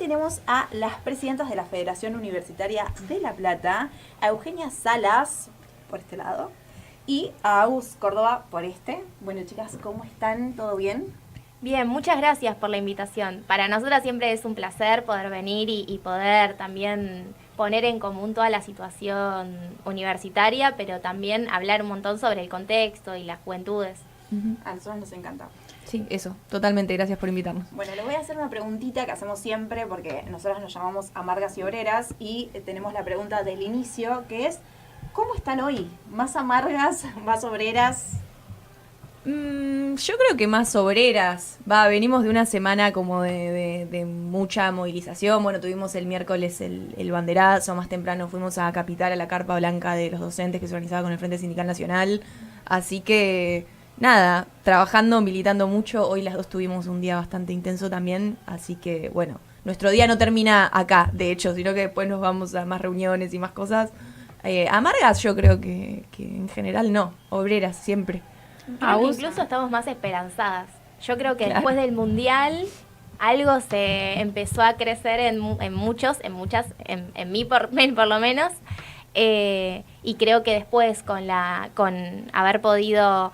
tenemos a las presidentas de la Federación Universitaria de La Plata, a Eugenia Salas, por este lado, y a Agus Córdoba, por este. Bueno, chicas, ¿cómo están? ¿Todo bien? Bien, muchas gracias por la invitación. Para nosotras siempre es un placer poder venir y poder también poner en común toda la situación universitaria, pero también hablar un montón sobre el contexto y las juventudes. A nosotros nos encanta. Sí, eso, totalmente, gracias por invitarnos. Bueno, les voy a hacer una preguntita que hacemos siempre porque nosotras nos llamamos Amargas y Obreras y tenemos la pregunta del inicio que es ¿cómo están hoy? ¿Más amargas? ¿Más obreras? Yo creo que más obreras. Venimos de una semana como de mucha movilización. Bueno, tuvimos el miércoles el banderazo, más temprano fuimos a Capital, a la carpa blanca de los docentes que se organizaba con el Frente Sindical Nacional. Así que nada, trabajando, militando mucho. Hoy las dos tuvimos un día bastante intenso también, así que bueno, nuestro día no termina acá, de hecho, sino que después nos vamos a más reuniones y más cosas. Amargas yo creo que en general no, obreras siempre. Creo que incluso estamos más esperanzadas. Yo creo que después del Mundial algo se empezó a crecer en muchos, en muchas, en mí por lo menos, y creo que después con haber podido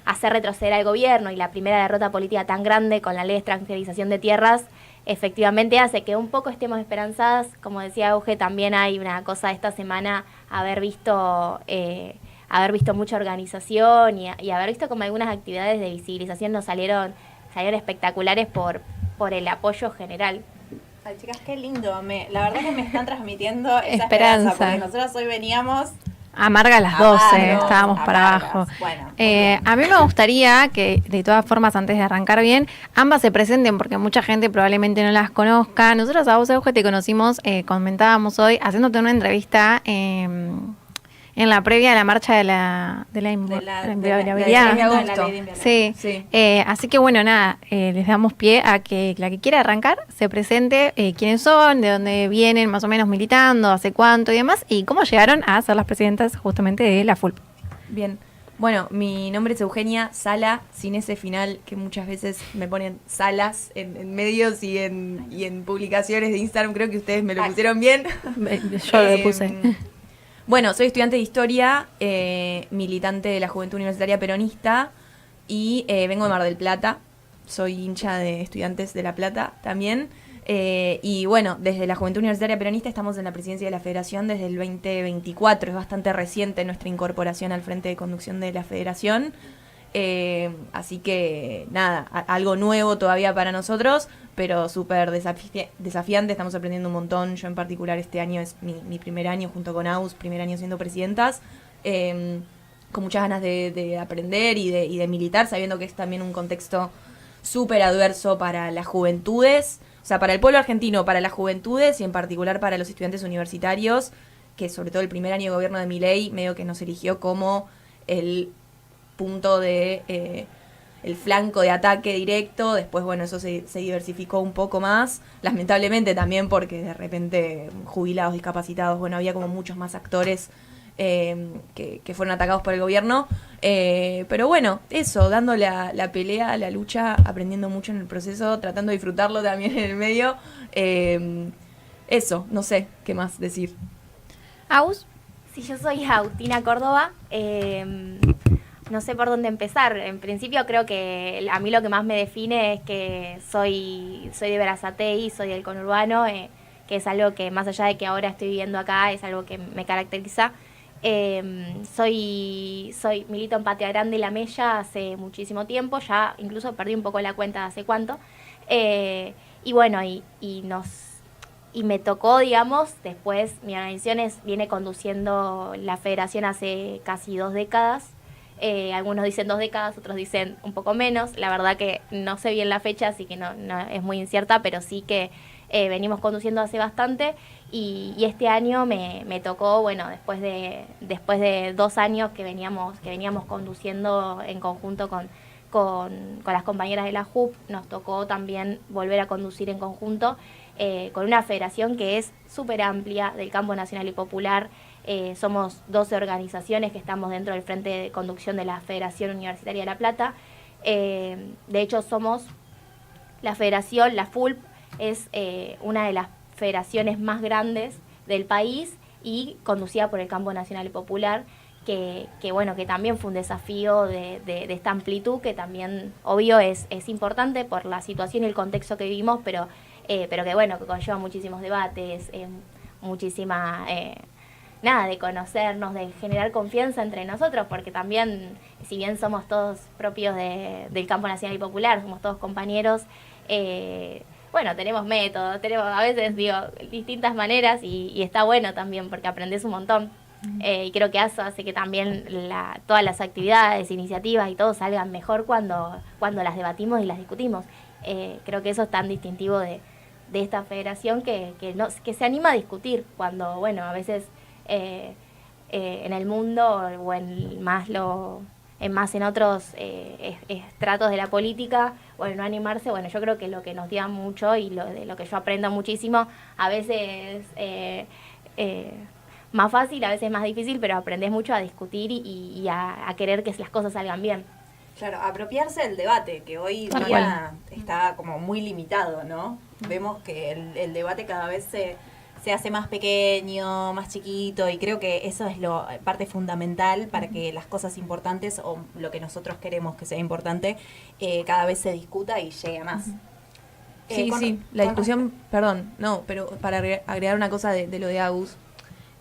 hacer retroceder al gobierno y la primera derrota política tan grande con la ley de extranjerización de tierras, efectivamente hace que un poco estemos esperanzadas. Como decía Euge, también hay una cosa de esta semana, haber visto mucha organización y haber visto como algunas actividades de visibilización nos salieron espectaculares por el apoyo general. Ay, chicas, qué lindo. La verdad que me están transmitiendo esa esperanza, porque nosotros hoy veníamos amargas las 12, estábamos para abajo. Bueno, a mí me gustaría que, de todas formas, antes de arrancar bien, ambas se presenten, porque mucha gente probablemente no las conozca. Nosotros a vos, Euge, te conocimos, comentábamos hoy, haciéndote una entrevista en la previa de la marcha de la inviolabilidad. Sí. Así que bueno, nada, les damos pie a que la que quiera arrancar se presente, quiénes son, de dónde vienen más o menos militando, hace cuánto y demás, y cómo llegaron a ser las presidentas justamente de la FULP. Bien, bueno, mi nombre es Eugenia Sala, sin ese final que muchas veces me ponen Salas en medios y en publicaciones de Instagram. Creo que ustedes me lo pusieron bien. Yo lo puse. Bueno, soy estudiante de Historia, militante de la Juventud Universitaria Peronista y vengo de Mar del Plata. Soy hincha de Estudiantes de La Plata también. Y bueno, desde la Juventud Universitaria Peronista estamos en la presidencia de la Federación desde el 2024. Es bastante reciente nuestra incorporación al frente de conducción de la Federación. Así que nada, algo nuevo todavía para nosotros, pero súper desafiante. Estamos aprendiendo un montón. Yo en particular este año es mi primer año junto con Aus, primer año siendo presidentas, con muchas ganas de aprender y de militar, sabiendo que es también un contexto súper adverso para las juventudes, o sea, para el pueblo argentino, para las juventudes y en particular para los estudiantes universitarios, que sobre todo el primer año de gobierno de Milei medio que nos eligió como el punto de el flanco de ataque directo. Después, bueno, eso se diversificó un poco más, lamentablemente también porque de repente jubilados, discapacitados, bueno, había como muchos más actores que fueron atacados por el gobierno, pero bueno, eso, dando la pelea, la lucha, aprendiendo mucho en el proceso, tratando de disfrutarlo también en el medio, eso, no sé qué más decir. ¿Aus? Sí, yo soy Agustina Córdoba. No sé por dónde empezar. En principio creo que a mí lo que más me define es que soy de Berazategui, soy del conurbano, que es algo que más allá de que ahora estoy viviendo acá, es algo que me caracteriza. Milito en Patria Grande y La Mella hace muchísimo tiempo, ya incluso perdí un poco la cuenta de hace cuánto. Y bueno, y me tocó, digamos, después mi organización viene conduciendo la federación hace casi 2 décadas. Algunos dicen 2 décadas, otros dicen un poco menos. La verdad que no sé bien la fecha, así que no es muy incierta, pero sí que venimos conduciendo hace bastante. Y este año me tocó, bueno, después de 2 años que veníamos conduciendo en conjunto con las compañeras de la JUP, nos tocó también volver a conducir en conjunto con una federación que es súper amplia del campo nacional y popular. Somos 12 organizaciones que estamos dentro del frente de conducción de la Federación Universitaria de La Plata. De hecho, somos la federación, la FULP, es una de las federaciones más grandes del país y conducida por el Campo Nacional y Popular, que bueno, que también fue un desafío de esta amplitud, que también, obvio, es importante por la situación y el contexto que vivimos, pero que bueno, que conlleva muchísimos debates, muchísima... nada, de conocernos, de generar confianza entre nosotros, porque también, si bien somos todos propios del Campo Nacional y Popular, somos todos compañeros, bueno, tenemos métodos, tenemos a veces, digo, distintas maneras y está bueno también porque aprendes un montón. Y creo que eso hace que también todas las actividades, iniciativas y todo salgan mejor cuando las debatimos y las discutimos. Creo que eso es tan distintivo de esta federación que se anima a discutir cuando, bueno, a veces... en el mundo o en otros estratos de la política, bueno, no animarse, bueno, yo creo que lo que nos guía mucho y de lo que yo aprendo muchísimo, a veces más fácil, a veces más difícil, pero aprendes mucho a discutir y a querer que las cosas salgan bien. Claro, apropiarse del debate, que hoy día está como muy limitado, ¿no? Vemos que el debate cada vez se hace más pequeño, más chiquito, y creo que eso es parte fundamental para que las cosas importantes o lo que nosotros queremos que sea importante cada vez se discuta y llegue a más. Sí, la discusión, perdón, no, pero para agregar una cosa de lo de Agus,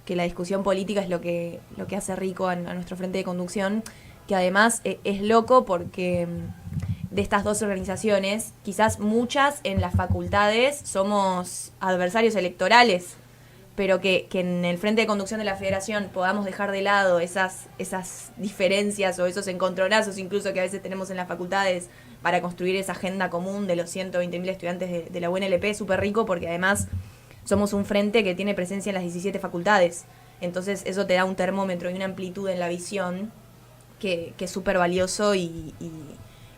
que la discusión política es lo que hace rico a nuestro frente de conducción, que además es loco porque de estas dos organizaciones, quizás muchas en las facultades somos adversarios electorales, pero que en el frente de conducción de la federación podamos dejar de lado esas diferencias o esos encontronazos incluso que a veces tenemos en las facultades para construir esa agenda común de los 120.000 estudiantes de la UNLP, es súper rico porque además somos un frente que tiene presencia en las 17 facultades. Entonces eso te da un termómetro y una amplitud en la visión que es súper valioso y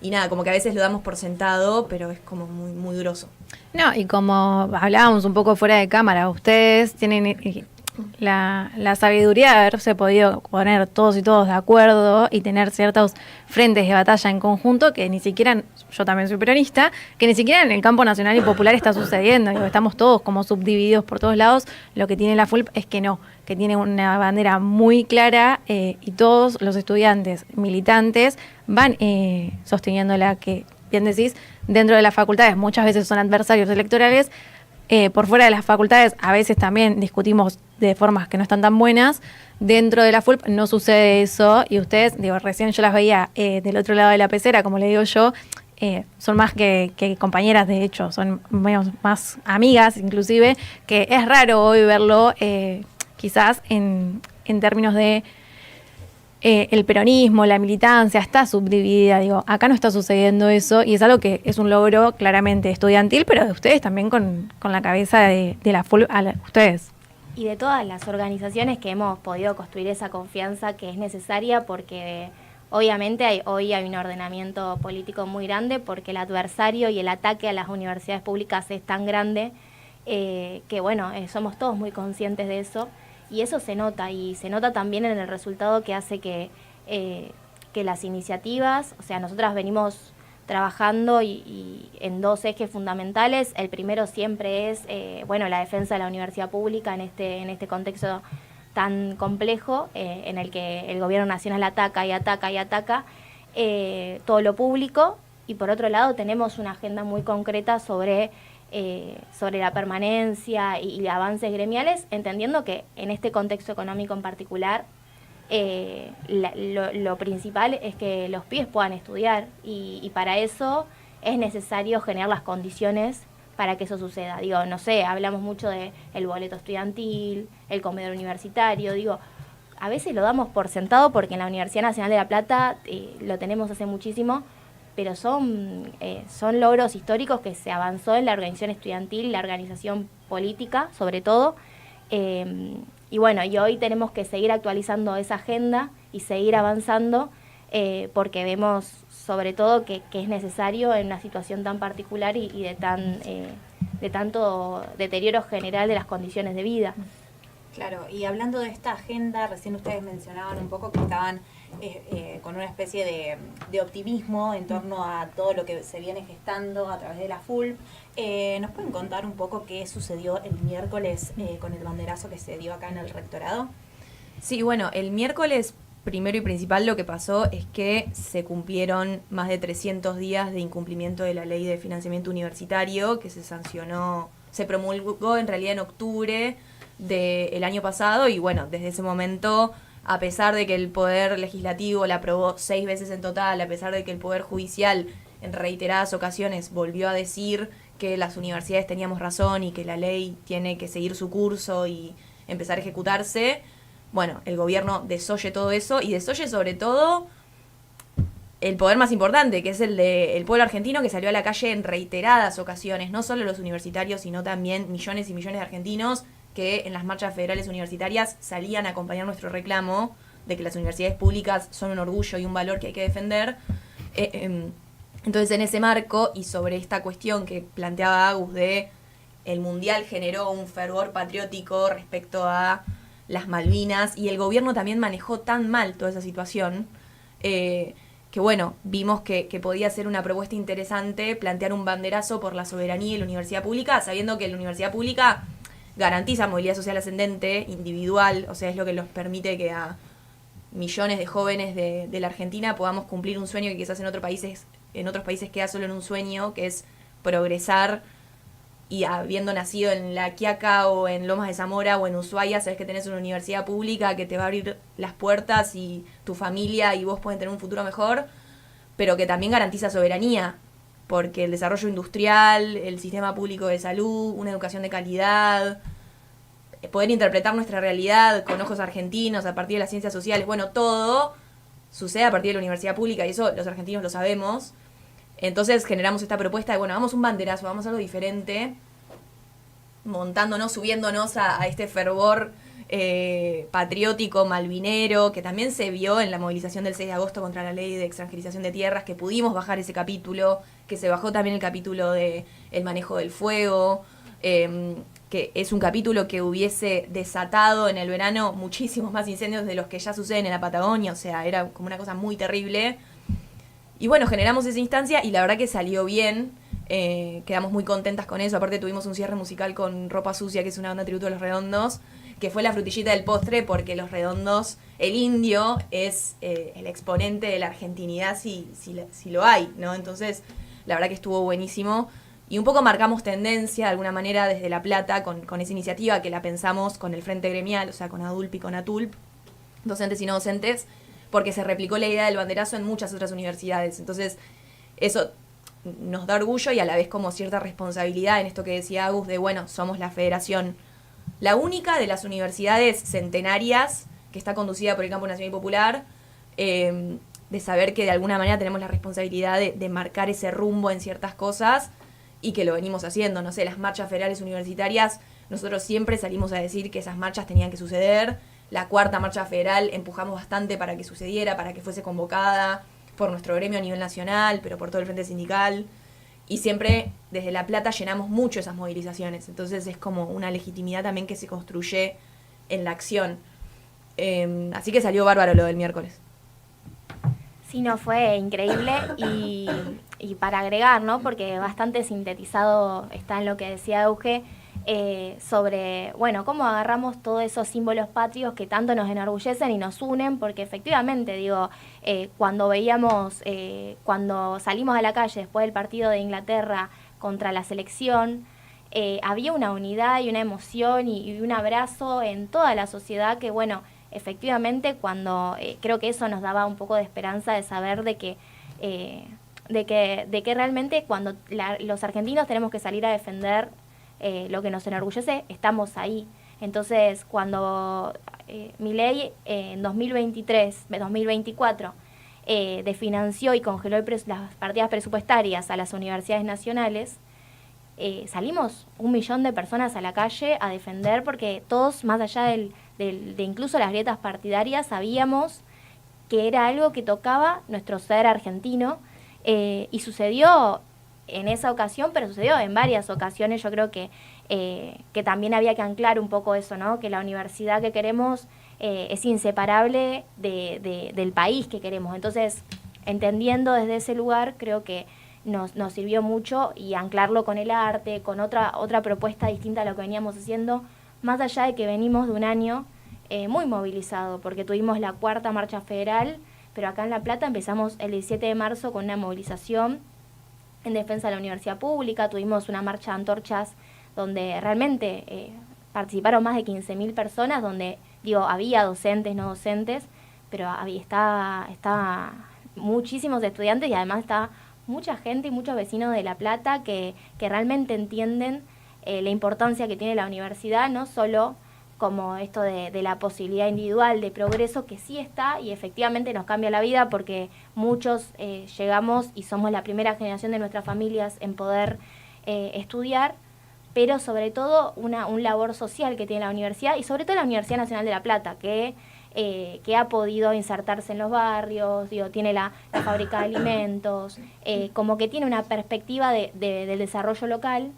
nada, como que a veces lo damos por sentado, pero es como muy, muy groso. No, y como hablábamos un poco fuera de cámara, ustedes tienen la sabiduría de haberse podido poner todos y todos de acuerdo y tener ciertos frentes de batalla en conjunto que ni siquiera, yo también soy peronista, que ni siquiera en el campo nacional y popular está sucediendo. Digo, estamos todos como subdivididos por todos lados. Lo que tiene la FULP es que no, que tiene una bandera muy clara y todos los estudiantes militantes van sosteniéndola, que bien decís, dentro de las facultades muchas veces son adversarios electorales. Por fuera de las facultades a veces también discutimos de formas que no están tan buenas. Dentro de la FULP no sucede eso y ustedes, digo, recién yo las veía del otro lado de la pecera, como le digo yo, son más que compañeras, de hecho, son más amigas inclusive, que es raro hoy verlo quizás en términos de el peronismo, la militancia está subdividida, digo, acá no está sucediendo eso y es algo que es un logro claramente estudiantil, pero de ustedes también con la cabeza de la FULP, ustedes. Y de todas las organizaciones que hemos podido construir esa confianza que es necesaria porque obviamente hoy hay un ordenamiento político muy grande porque el adversario y el ataque a las universidades públicas es tan grande que bueno, somos todos muy conscientes de eso. Y eso se nota, y se nota también en el resultado que hace que las iniciativas, o sea, nosotras venimos trabajando y en dos ejes fundamentales. El primero siempre es, bueno, la defensa de la universidad pública en este contexto tan complejo en el que el gobierno nacional ataca y ataca y ataca todo lo público. Y por otro lado tenemos una agenda muy concreta sobre la permanencia y avances gremiales, entendiendo que en este contexto económico en particular lo principal es que los pibes puedan estudiar y para eso es necesario generar las condiciones para que eso suceda. Digo, no sé, hablamos mucho del boleto estudiantil, el comedor universitario, digo, a veces lo damos por sentado porque en la Universidad Nacional de La Plata lo tenemos hace muchísimo, pero son logros históricos que se avanzó en la organización estudiantil, la organización política, sobre todo. Y bueno, y hoy tenemos que seguir actualizando esa agenda y seguir avanzando porque vemos sobre todo que es necesario en una situación tan particular y de tanto deterioro general de las condiciones de vida. Claro, y hablando de esta agenda, recién ustedes mencionaban un poco que estaban con una especie de optimismo en torno a todo lo que se viene gestando a través de la FULP. ¿Nos pueden contar un poco qué sucedió el miércoles con el banderazo que se dio acá en el rectorado? Sí, bueno, el miércoles primero y principal lo que pasó es que se cumplieron más de 300 días de incumplimiento de la ley de financiamiento universitario que se promulgó en realidad en octubre del año pasado y bueno, desde ese momento, a pesar de que el Poder Legislativo la aprobó 6 veces en total, a pesar de que el Poder Judicial en reiteradas ocasiones volvió a decir que las universidades teníamos razón y que la ley tiene que seguir su curso y empezar a ejecutarse, bueno, el gobierno desoye todo eso y desoye sobre todo el poder más importante, que es el del pueblo argentino que salió a la calle en reiteradas ocasiones, no solo los universitarios, sino también millones y millones de argentinos que en las marchas federales universitarias salían a acompañar nuestro reclamo de que las universidades públicas son un orgullo y un valor que hay que defender. Entonces, en ese marco y sobre esta cuestión que planteaba Agus de el Mundial generó un fervor patriótico respecto a las Malvinas y el gobierno también manejó tan mal toda esa situación que bueno, vimos que podía ser una propuesta interesante plantear un banderazo por la soberanía y la universidad pública, sabiendo que la universidad pública garantiza movilidad social ascendente, individual, o sea, es lo que nos permite que a millones de jóvenes de la Argentina podamos cumplir un sueño que quizás en otros países queda solo en un sueño, que es progresar. Y habiendo nacido en La Quiaca o en Lomas de Zamora o en Ushuaia, sabes que tenés una universidad pública que te va a abrir las puertas y tu familia y vos pueden tener un futuro mejor, pero que también garantiza soberanía, porque el desarrollo industrial, el sistema público de salud, una educación de calidad, poder interpretar nuestra realidad con ojos argentinos a partir de las ciencias sociales, bueno, todo sucede a partir de la universidad pública y eso los argentinos lo sabemos. Entonces generamos esta propuesta de, bueno, vamos un banderazo, vamos a algo diferente, montándonos, subiéndonos a este fervor patriótico, malvinero, que también se vio en la movilización del 6 de agosto contra la ley de extranjerización de tierras, que pudimos bajar ese capítulo, que se bajó también el capítulo de el manejo del fuego, que es un capítulo que hubiese desatado en el verano muchísimos más incendios de los que ya suceden en la Patagonia, o sea, era como una cosa muy terrible. Y bueno, generamos esa instancia y la verdad que salió bien, quedamos muy contentas con eso, aparte tuvimos un cierre musical con Ropa Sucia, que es una banda tributo a Los Redondos, que fue la frutillita del postre porque Los Redondos, el indio, es el exponente de la argentinidad si lo hay, ¿no? Entonces, la verdad que estuvo buenísimo y un poco marcamos tendencia de alguna manera desde La Plata con esa iniciativa que la pensamos con el Frente Gremial, o sea, con ADULP y con ATULP, docentes y no docentes, porque se replicó la idea del banderazo en muchas otras universidades. Entonces, eso nos da orgullo y a la vez como cierta responsabilidad en esto que decía Agus de, bueno, somos la federación, la única de las universidades centenarias que está conducida por el Campo Nacional y Popular, de saber que de alguna manera tenemos la responsabilidad de marcar ese rumbo en ciertas cosas y que lo venimos haciendo. No sé, las marchas federales universitarias, nosotros siempre salimos a decir que esas marchas tenían que suceder. La cuarta marcha federal empujamos bastante para que sucediera, para que fuese convocada por nuestro gremio a nivel nacional, pero por todo el frente sindical. Y siempre desde La Plata llenamos mucho esas movilizaciones. Entonces es como una legitimidad también que se construye en la acción. Así que salió bárbaro lo del miércoles. Sí, no, fue increíble y para agregar, ¿no? Porque bastante sintetizado está en lo que decía Euge, sobre, bueno, cómo agarramos todos esos símbolos patrios que tanto nos enorgullecen y nos unen, porque efectivamente, digo, cuando veíamos, cuando salimos a la calle después del partido de Inglaterra contra la selección, había una unidad y una emoción y un abrazo en toda la sociedad que, bueno, efectivamente cuando creo que eso nos daba un poco de esperanza de saber de que realmente cuando los argentinos tenemos que salir a defender lo que nos enorgullece, estamos ahí. Entonces, cuando Milei en 2024 desfinanció y congeló las partidas presupuestarias a las universidades nacionales, salimos 1 millón de personas a la calle a defender, porque todos, más allá de incluso las grietas partidarias, sabíamos que era algo que tocaba nuestro ser argentino, y sucedió en esa ocasión, pero sucedió en varias ocasiones. Yo creo que también había que anclar un poco eso, ¿no? Que la universidad que queremos es inseparable del país que queremos. Entonces, entendiendo desde ese lugar, creo que nos sirvió mucho, y anclarlo con el arte, con otra propuesta distinta a lo que veníamos haciendo, más allá de que venimos de un año muy movilizado, porque tuvimos la 4ª marcha federal, pero acá en La Plata empezamos el 17 de marzo con una movilización en defensa de la universidad pública. Tuvimos una marcha de antorchas donde realmente participaron más de 15.000 personas, donde había docentes, no docentes, pero estaba muchísimos estudiantes, y además está mucha gente y muchos vecinos de La Plata que realmente entienden la importancia que tiene la universidad, no solo como esto de la posibilidad individual de progreso, que sí está y efectivamente nos cambia la vida, porque muchos llegamos y somos la primera generación de nuestras familias en poder estudiar, pero sobre todo un labor social que tiene la universidad, y sobre todo la Universidad Nacional de La Plata, que ha podido insertarse en los barrios, tiene la fábrica de alimentos, como que tiene una perspectiva del desarrollo local,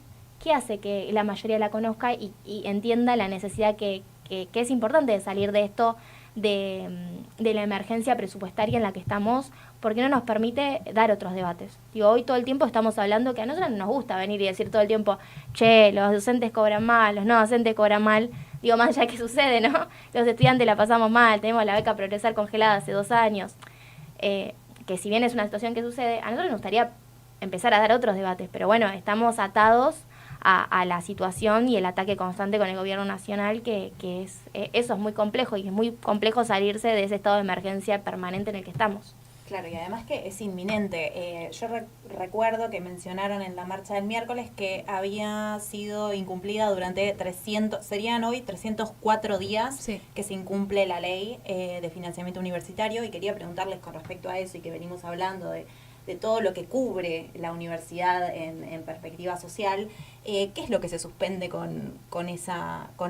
que hace que la mayoría la conozca y entienda la necesidad que es importante de salir de esto, de la emergencia presupuestaria en la que estamos, porque no nos permite dar otros debates. Hoy todo el tiempo estamos hablando que a nosotros no nos gusta venir y decir todo el tiempo, che, los docentes cobran mal, los no docentes cobran mal. Más allá de que sucede, ¿no? Los estudiantes la pasamos mal, tenemos la beca Progresar congelada hace 2 años, que si bien es una situación que sucede, a nosotros nos gustaría empezar a dar otros debates, pero bueno, estamos atados a la situación y el ataque constante con el gobierno nacional, que eso es muy complejo, y es muy complejo salirse de ese estado de emergencia permanente en el que estamos. Claro, y además que es inminente. Yo recuerdo que mencionaron en la marcha del miércoles que había sido incumplida durante serían hoy 304 días sí, que se incumple la ley de financiamiento universitario, y quería preguntarles con respecto a eso, y que venimos hablando de todo lo que cubre la universidad en perspectiva social, ¿qué es lo que se suspende con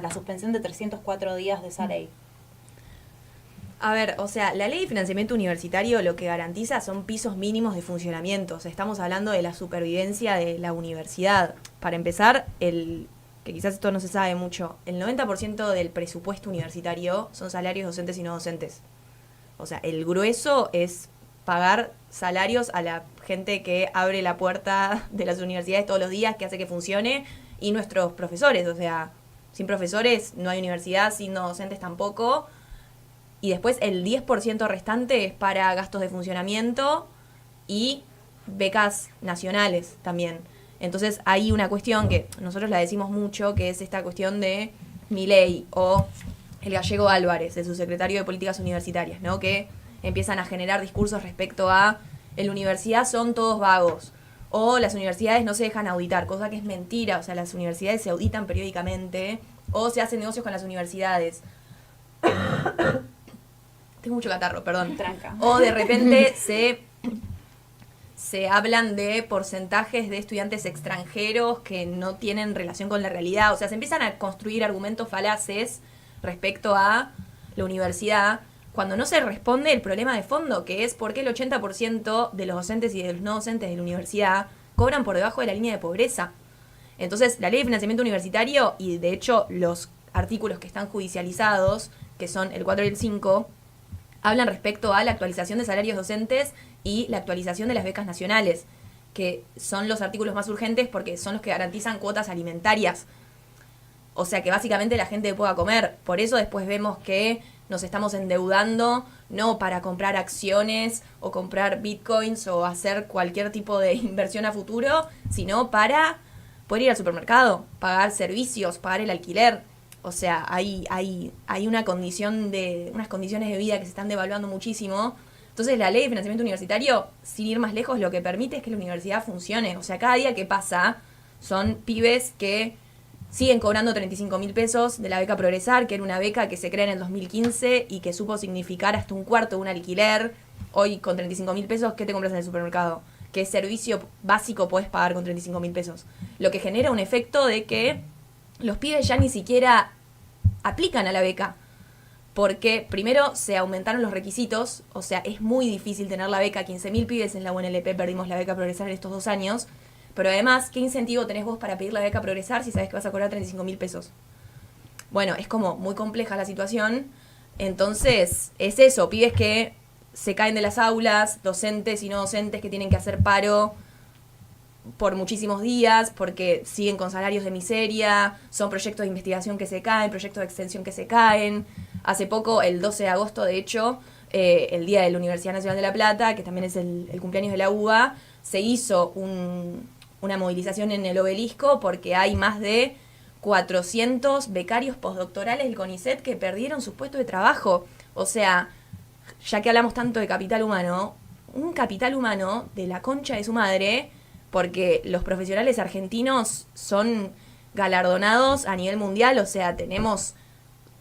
la suspensión de 304 días de esa ley? A ver, o sea, la ley de financiamiento universitario lo que garantiza son pisos mínimos de funcionamiento. O sea, estamos hablando de la supervivencia de la universidad. Para empezar, que quizás esto no se sabe mucho, el 90% del presupuesto universitario son salarios docentes y no docentes. O sea, el grueso es pagar salarios a la gente que abre la puerta de las universidades todos los días, que hace que funcione, y nuestros profesores. O sea, sin profesores no hay universidad, sin no docentes tampoco. Y después el 10% restante es para gastos de funcionamiento y becas nacionales también. Entonces hay una cuestión que nosotros la decimos mucho, que es esta cuestión de Milei o el gallego Álvarez, el subsecretario de Políticas Universitarias, ¿no? Que empiezan a generar discursos respecto a en la universidad son todos vagos, o las universidades no se dejan auditar, cosa que es mentira. O sea, las universidades se auditan periódicamente, o se hacen negocios con las universidades. Tengo mucho catarro, perdón. Tranca. O de repente se hablan de porcentajes de estudiantes extranjeros que no tienen relación con la realidad. O sea, se empiezan a construir argumentos falaces respecto a la universidad, cuando no se responde el problema de fondo, que es por qué el 80% de los docentes y de los no docentes de la universidad cobran por debajo de la línea de pobreza. Entonces, la ley de financiamiento universitario, y de hecho los artículos que están judicializados, que son el 4 y el 5, hablan respecto a la actualización de salarios docentes y la actualización de las becas nacionales, que son los artículos más urgentes porque son los que garantizan cuotas alimentarias. O sea, que básicamente la gente pueda comer. Por eso después vemos que nos estamos endeudando, no para comprar acciones o comprar bitcoins o hacer cualquier tipo de inversión a futuro, sino para poder ir al supermercado, pagar servicios, pagar el alquiler. O sea, hay unas condiciones de vida que se están devaluando muchísimo. Entonces la ley de financiamiento universitario, sin ir más lejos, lo que permite es que la universidad funcione. O sea, cada día que pasa son pibes que siguen cobrando 35.000 pesos de la beca Progresar, que era una beca que se crea en el 2015 y que supo significar hasta un cuarto de un alquiler. Hoy con 35.000 pesos, ¿qué te compras en el supermercado? ¿Qué servicio básico podés pagar con 35.000 pesos? Lo que genera un efecto de que los pibes ya ni siquiera aplican a la beca, porque primero se aumentaron los requisitos. O sea, es muy difícil tener la beca. 15.000 pibes en la UNLP perdimos la beca Progresar en estos 2 años. Pero además, ¿qué incentivo tenés vos para pedir la beca Progresar si sabés que vas a cobrar 35.000 pesos? Bueno, es como muy compleja la situación. Entonces, es eso, pibes que se caen de las aulas, docentes y no docentes que tienen que hacer paro por muchísimos días porque siguen con salarios de miseria, son proyectos de investigación que se caen, proyectos de extensión que se caen. Hace poco, el 12 de agosto, de hecho, el día de la Universidad Nacional de La Plata, que también es el cumpleaños de la UBA, se hizo una movilización en el obelisco porque hay más de 400 becarios postdoctorales del CONICET que perdieron sus puestos de trabajo. O sea, ya que hablamos tanto de capital humano, un capital humano de la concha de su madre, porque los profesionales argentinos son galardonados a nivel mundial, o sea, tenemos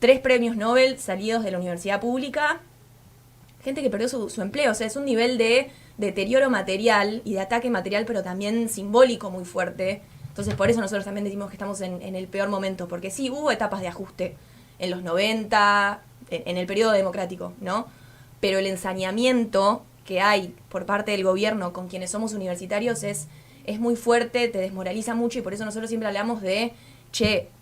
3 premios Nobel salidos de la universidad pública, gente que perdió su empleo, o sea, es un nivel de deterioro material y de ataque material, pero también simbólico muy fuerte. Entonces, por eso nosotros también decimos que estamos en el peor momento, porque sí, hubo etapas de ajuste en los 90, en el periodo democrático, ¿no? Pero el ensañamiento que hay por parte del gobierno con quienes somos universitarios es muy fuerte, te desmoraliza mucho, y por eso nosotros siempre hablamos de,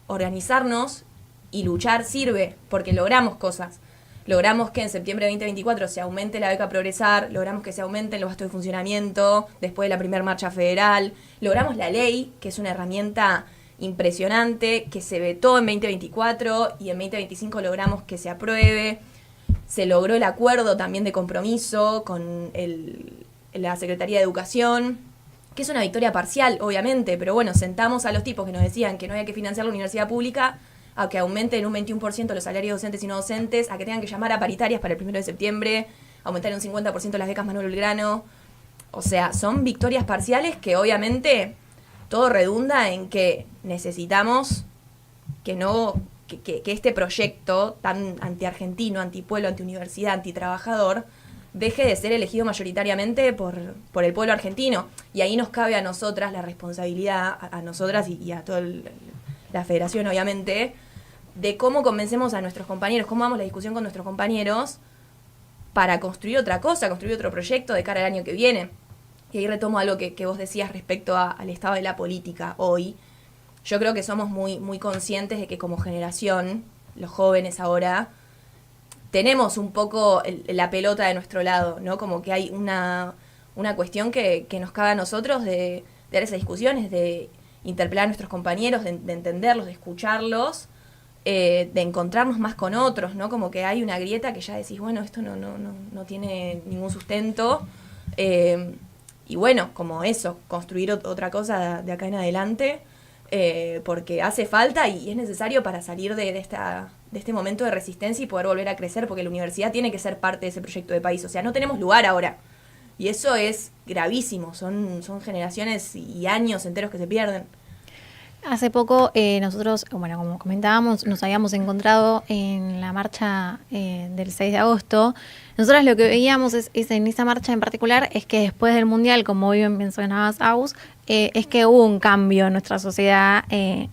organizarnos y luchar sirve, porque logramos cosas. Logramos que en septiembre de 2024 se aumente la beca Progresar, logramos que se aumenten los gastos de funcionamiento después de la primera marcha federal, logramos la ley, que es una herramienta impresionante, que se vetó en 2024 y en 2025 logramos que se apruebe. Se logró el acuerdo también de compromiso con la Secretaría de Educación, que es una victoria parcial, obviamente, pero bueno, sentamos a los tipos que nos decían que no había que financiar la universidad pública a que aumenten en un 21% los salarios docentes y no docentes, a que tengan que llamar a paritarias para el 1 de septiembre, aumentar en un 50% las becas Manuel Belgrano. O sea, son victorias parciales que obviamente todo redunda en que necesitamos que este proyecto tan antiargentino, antipueblo, antiuniversidad, antitrabajador, deje de ser elegido mayoritariamente por el pueblo argentino. Y ahí nos cabe a nosotras la responsabilidad, a nosotras y a toda la federación, obviamente, de cómo convencemos a nuestros compañeros, cómo damos la discusión con nuestros compañeros para construir otra cosa, construir otro proyecto de cara al año que viene. Y ahí retomo algo que vos decías respecto al estado de la política hoy. Yo creo que somos muy, muy conscientes de que como generación, los jóvenes ahora, tenemos un poco la pelota de nuestro lado, ¿no? Como que hay una cuestión que nos cabe a nosotros de dar esas discusiones, de interpelar a nuestros compañeros, de entenderlos, de escucharlos, de encontrarnos más con otros, ¿no? Como que hay una grieta que ya decís, bueno, esto no tiene ningún sustento. Y bueno, como eso, construir otra cosa de acá en adelante, porque hace falta y es necesario para salir de este momento de resistencia y poder volver a crecer, porque la universidad tiene que ser parte de ese proyecto de país. O sea, no tenemos lugar ahora. Y eso es gravísimo, son generaciones y años enteros que se pierden. Hace poco nosotros, bueno, como comentábamos, nos habíamos encontrado en la marcha del 6 de agosto. Nosotros lo que veíamos es en esa marcha en particular es que después del Mundial, como bien mencionabas, Agus, es que hubo un cambio en nuestra sociedad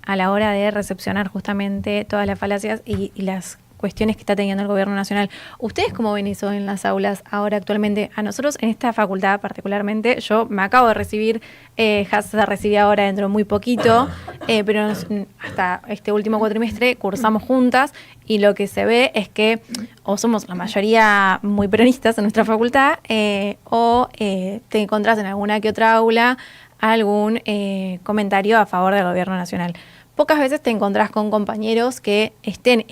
a la hora de recepcionar justamente todas las falacias y las cuestiones que está teniendo el gobierno nacional. ¿Ustedes cómo ven eso en las aulas ahora actualmente? A nosotros en esta facultad particularmente, yo me acabo de recibir, Has se recibió ahora dentro de muy poquito, pero hasta este último cuatrimestre cursamos juntas y lo que se ve es que o somos la mayoría muy peronistas en nuestra facultad o te encontrás en alguna que otra aula algún comentario a favor del gobierno nacional. Pocas veces te encontrás con compañeros que estén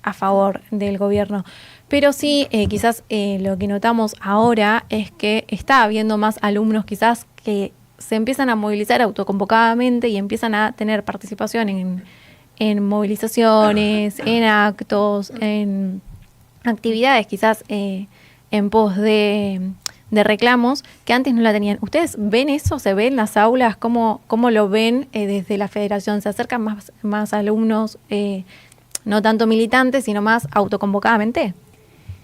a favor del gobierno, pero sí quizás lo que notamos ahora es que está habiendo más alumnos quizás que se empiezan a movilizar autoconvocadamente y empiezan a tener participación en movilizaciones, en actos, en actividades quizás en pos de reclamos que antes no la tenían. ¿Ustedes ven eso? ¿Se ven en las aulas? ¿Cómo lo ven desde la federación? ¿Se acercan más alumnos, no tanto militantes, sino más autoconvocadamente?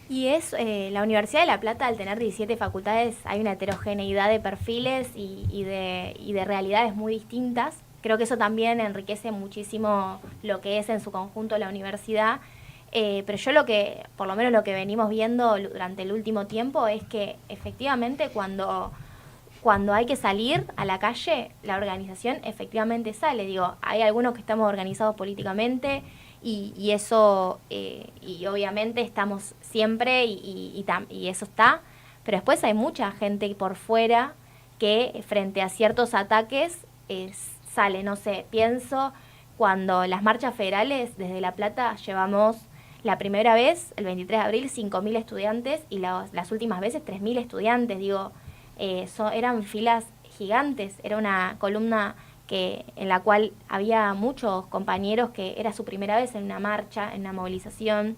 Y es la Universidad de La Plata, al tener 17 facultades, hay una heterogeneidad de perfiles y de realidades muy distintas. Creo que eso también enriquece muchísimo lo que es en su conjunto la universidad. Pero yo por lo menos lo que venimos viendo durante el último tiempo es que efectivamente cuando cuando hay que salir a la calle, la organización efectivamente sale. Digo, hay algunos que estamos organizados políticamente y eso, y obviamente estamos siempre y eso está, pero después hay mucha gente por fuera que frente a ciertos ataques sale, no sé, pienso cuando las marchas federales desde La Plata llevamos la primera vez, el 23 de abril, 5.000 estudiantes y las últimas veces 3.000 estudiantes, digo, eran filas gigantes, era una columna en la cual había muchos compañeros que era su primera vez en una marcha, en una movilización,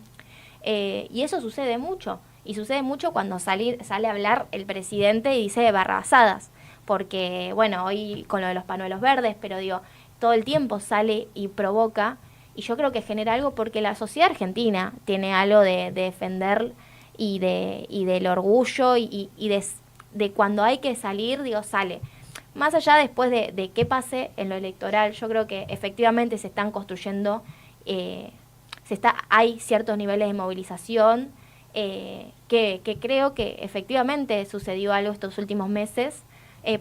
y eso sucede mucho, y sucede mucho cuando sale a hablar el presidente y dice barrabasadas, porque, bueno, hoy con lo de los pañuelos verdes, pero digo, todo el tiempo sale y provoca, y yo creo que genera algo porque la sociedad argentina tiene algo de defender y del orgullo y de cuando hay que salir, digo, sale. Más allá después de qué pase en lo electoral, yo creo que efectivamente se están construyendo, hay ciertos niveles de movilización, que creo que efectivamente sucedió algo estos últimos meses.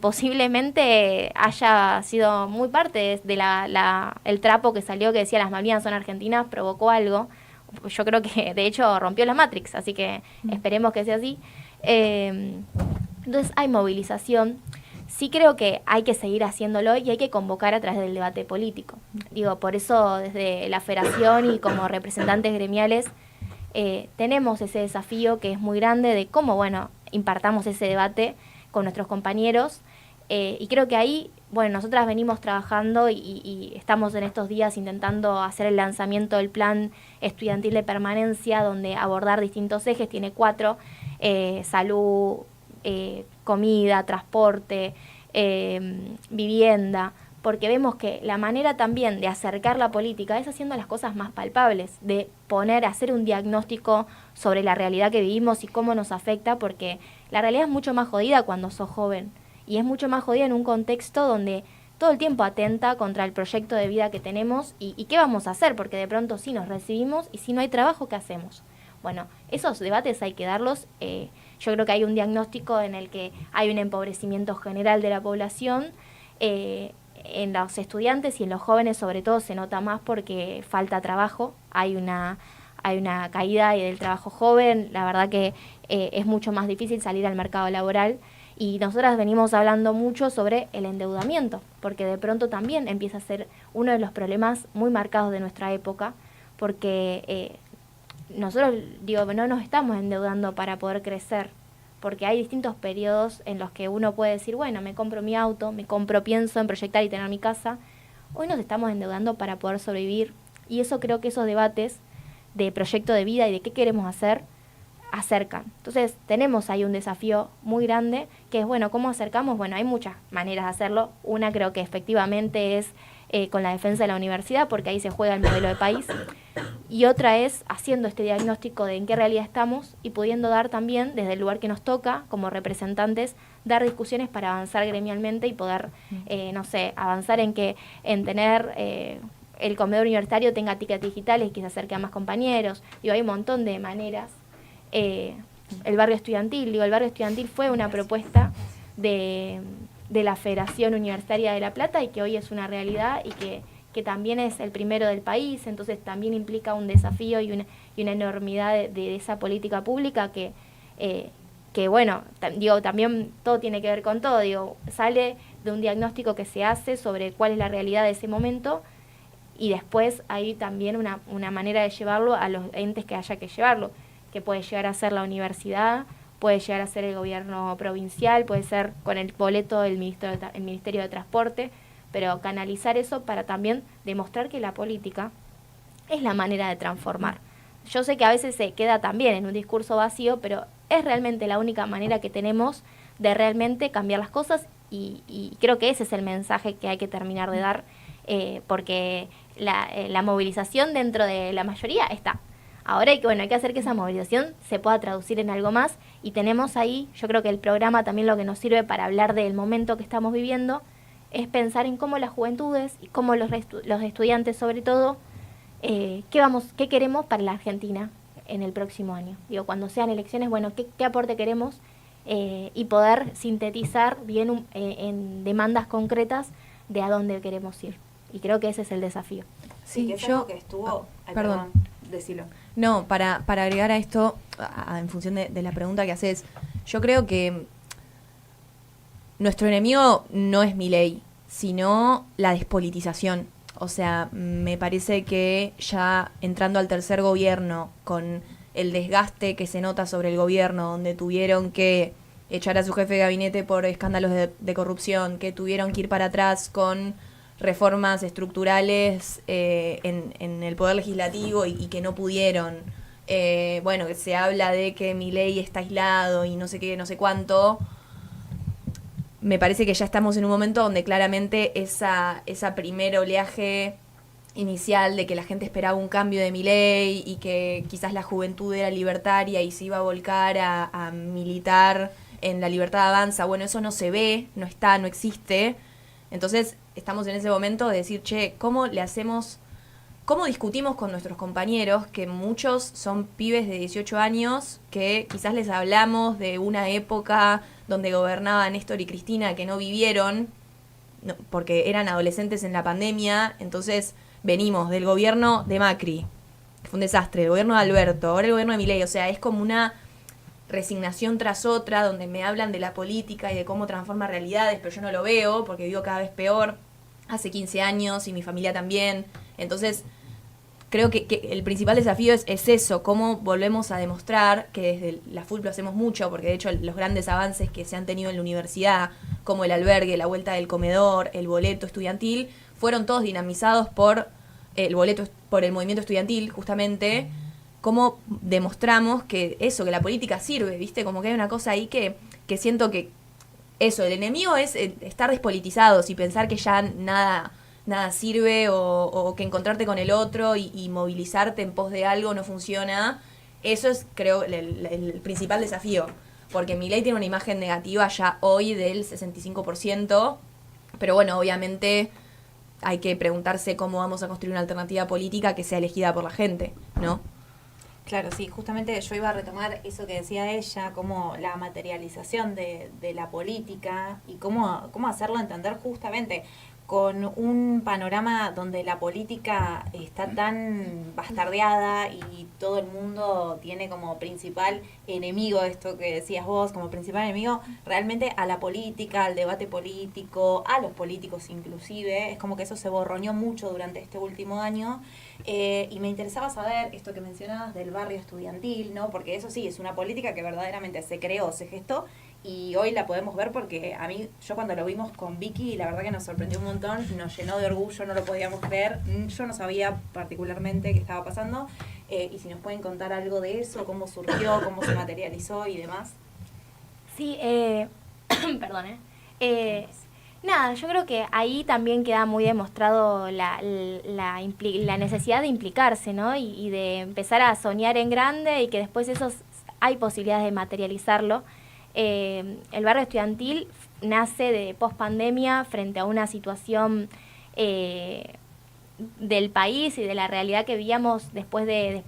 Posiblemente haya sido muy parte de el trapo que salió que decía las Malvinas son argentinas, provocó algo. Yo creo que de hecho rompió la Matrix, así que esperemos que sea así. Entonces hay movilización. Sí creo que hay que seguir haciéndolo y hay que convocar a través del debate político. Digo, por eso desde la federación y como representantes gremiales tenemos ese desafío que es muy grande de cómo, bueno, impartamos ese debate con nuestros compañeros. Y creo que ahí, bueno, nosotras venimos trabajando y estamos en estos días intentando hacer el lanzamiento del plan estudiantil de permanencia, donde abordar distintos ejes, tiene 4, salud, comida, transporte, vivienda, porque vemos que la manera también de acercar la política es haciendo las cosas más palpables, de hacer un diagnóstico sobre la realidad que vivimos y cómo nos afecta, porque la realidad es mucho más jodida cuando sos joven, y es mucho más jodida en un contexto donde todo el tiempo atenta contra el proyecto de vida que tenemos y qué vamos a hacer, porque de pronto sí nos recibimos y si no hay trabajo, ¿qué hacemos? Bueno, esos debates hay que darlos. Yo creo que hay un diagnóstico en el que hay un empobrecimiento general de la población. En los estudiantes y en los jóvenes sobre todo se nota más porque falta trabajo, hay una caída del trabajo joven, la verdad que es mucho más difícil salir al mercado laboral y nosotras venimos hablando mucho sobre el endeudamiento, porque de pronto también empieza a ser uno de los problemas muy marcados de nuestra época, porque nosotros, digo, no nos estamos endeudando para poder crecer, porque hay distintos periodos en los que uno puede decir, bueno, me compro mi auto, pienso en proyectar y tener mi casa. Hoy nos estamos endeudando para poder sobrevivir y eso creo que esos debates de proyecto de vida y de qué queremos hacer acercan. Entonces tenemos ahí un desafío muy grande que es, bueno, ¿cómo acercamos? Bueno, hay muchas maneras de hacerlo. Una creo que efectivamente es con la defensa de la universidad, porque ahí se juega el modelo de país. Y otra es haciendo este diagnóstico de en qué realidad estamos y pudiendo dar también, desde el lugar que nos toca, como representantes, dar discusiones para avanzar gremialmente y poder, no sé, avanzar en tener el comedor universitario tenga tickets digitales y que se acerque a más compañeros. Digo, hay un montón de maneras. El barrio estudiantil fue una propuesta de la Federación Universitaria de La Plata y que hoy es una realidad y que también es el primero del país, entonces también implica un desafío y una enormidad de esa política pública que bueno, digo, también todo tiene que ver con todo, digo, sale de un diagnóstico que se hace sobre cuál es la realidad de ese momento y después hay también una manera de llevarlo a los entes que haya que llevarlo, que puede llegar a ser la universidad, puede llegar a ser el gobierno provincial, puede ser con el boleto del Ministerio de Transporte, pero canalizar eso para también demostrar que la política es la manera de transformar. Yo sé que a veces se queda también en un discurso vacío, pero es realmente la única manera que tenemos de realmente cambiar las cosas y creo que ese es el mensaje que hay que terminar de dar, porque la movilización dentro de la mayoría está. Ahora hay que hacer que esa movilización se pueda traducir en algo más y tenemos ahí, yo creo que el programa también lo que nos sirve para hablar del momento que estamos viviendo es pensar en cómo las juventudes y cómo los estudiantes sobre todo, qué queremos para la Argentina en el próximo año. Digo, cuando sean elecciones, bueno, qué aporte queremos y poder sintetizar bien en demandas concretas de a dónde queremos ir. Y creo que ese es el desafío. Sí, que es algo que estuvo... Ay, perdón. Decilo. No, para agregar a esto, en función de la pregunta que haces, yo creo que nuestro enemigo no es Milei, sino la despolitización. O sea, me parece que ya entrando al tercer gobierno, con el desgaste que se nota sobre el gobierno, donde tuvieron que echar a su jefe de gabinete por escándalos de corrupción, que tuvieron que ir para atrás con reformas estructurales en el poder legislativo y que no pudieron. Bueno, que se habla de que Milei está aislado y no sé qué, no sé cuánto. Me parece que ya estamos en un momento donde claramente esa primer oleaje inicial de que la gente esperaba un cambio de Milei y que quizás la juventud era libertaria y se iba a volcar a militar en la libertad avanza, bueno, eso no se ve, no está, no existe. Entonces estamos en ese momento de decir, che, ¿cómo le hacemos, cómo discutimos con nuestros compañeros, que muchos son pibes de 18 años, que quizás les hablamos de una época donde gobernaban Néstor y Cristina, que no vivieron, porque eran adolescentes en la pandemia, entonces venimos del gobierno de Macri, que fue un desastre, el gobierno de Alberto, ahora el gobierno de Milei, o sea, es como una resignación tras otra, donde me hablan de la política y de cómo transforma realidades, pero yo no lo veo, porque vivo cada vez peor, hace 15 años y mi familia también, entonces creo que el principal desafío es eso, cómo volvemos a demostrar que desde la FULP lo hacemos mucho, porque de hecho los grandes avances que se han tenido en la universidad, como el albergue, la vuelta del comedor, el boleto estudiantil, fueron todos dinamizados por el movimiento estudiantil, justamente. Cómo demostramos que eso, que la política sirve, ¿viste? Como que hay una cosa ahí que siento que eso, el enemigo es estar despolitizados y pensar que ya nada sirve o que encontrarte con el otro y movilizarte en pos de algo no funciona. Eso es, creo, el principal desafío. Porque Milei tiene una imagen negativa ya hoy del 65%, pero bueno, obviamente hay que preguntarse cómo vamos a construir una alternativa política que sea elegida por la gente, ¿no? Claro, sí, justamente yo iba a retomar eso que decía ella, como la materialización de la política y cómo hacerlo entender justamente con un panorama donde la política está tan bastardeada y todo el mundo tiene como principal enemigo, esto que decías vos, como principal enemigo, realmente a la política, al debate político, a los políticos inclusive, es como que eso se borroñó mucho durante este último año. Y me interesaba saber esto que mencionabas del barrio estudiantil, ¿no? Porque eso sí, es una política que verdaderamente se creó, se gestó y hoy la podemos ver porque yo cuando lo vimos con Vicky, la verdad que nos sorprendió un montón, nos llenó de orgullo, no lo podíamos creer, yo no sabía particularmente qué estaba pasando, y si nos pueden contar algo de eso, cómo surgió, cómo se materializó y demás. Sí, perdón, nada, yo creo que ahí también queda muy demostrado la necesidad de implicarse, ¿no? Y de empezar a soñar en grande y que después hay posibilidades de materializarlo. El barrio estudiantil nace de pospandemia frente a una situación del país y de la realidad que vivíamos después de